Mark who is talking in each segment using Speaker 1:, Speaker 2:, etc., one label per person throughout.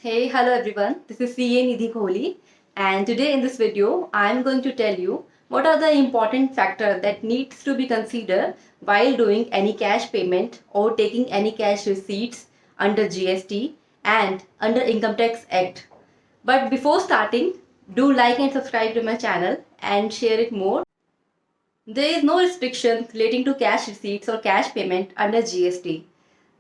Speaker 1: Hey, hello everyone. This is CA Nidhi Kohli, and today in this video, I am going to tell you what are the important factors that needs to be considered while doing any cash payment or taking any cash receipts under GST and under Income Tax Act. But before starting, do like and subscribe to my channel and share it more. There is no restriction relating to cash receipts or cash payment under GST,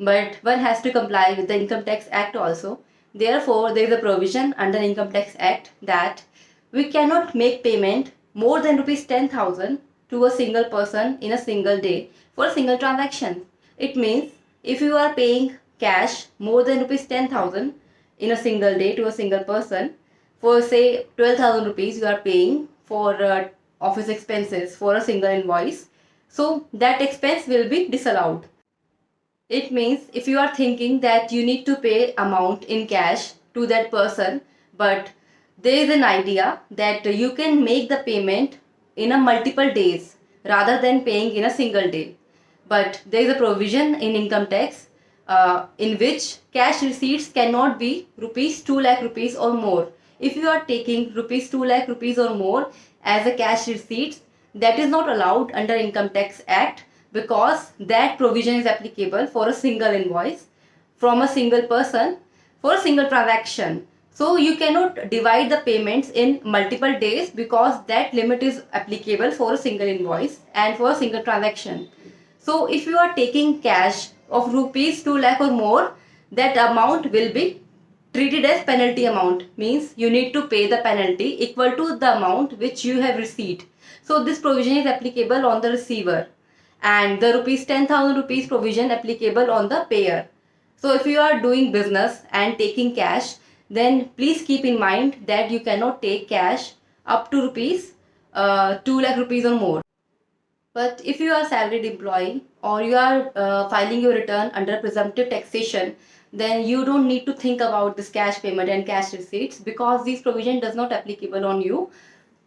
Speaker 1: but one has to comply with the Income Tax Act also. Therefore, there is a provision under Income Tax Act that we cannot make payment more than rupees 10,000 to a single person in a single day for a single transaction. It means if you are paying cash more than rupees 10,000 in a single day to a single person, for say 12,000 rupees you are paying for office expenses for a single invoice, so that expense will be disallowed. It means if you are thinking that you need to pay amount in cash to that person, but there is an idea that you can make the payment in a multiple days rather than paying in a single day. But there is a provision in income tax in which cash receipts cannot be rupees 2 lakh rupees or more. If you are taking rupees 2 lakh rupees or more as a cash receipts, that is not allowed under Income Tax Act, because that provision is applicable for a single invoice from a single person for a single transaction. So you cannot divide the payments in multiple days because that limit is applicable for a single invoice and for a single transaction. So if you are taking cash of rupees 2 lakh or more, that amount will be treated as penalty amount, means you need to pay the penalty equal to the amount which you have received. So this provision is applicable on the receiver, and the rupees 10,000 rupees provision applicable on the payer. So if you are doing business and taking cash, then please keep in mind that you cannot take cash up to rupees 2 lakh rupees or more. But if you are salaried employee or you are filing your return under presumptive taxation, then you don't need to think about this cash payment and cash receipts, because these provision does not applicable on you.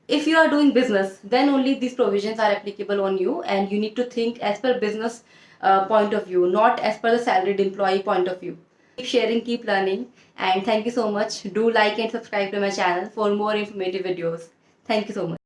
Speaker 1: If you are doing business, then only these provisions are applicable on you, and you need to think as per business point of view, not as per the salaried employee point of view. Keep sharing, keep learning, and thank you so much. Do like and subscribe to my channel for more informative videos. Thank you so much.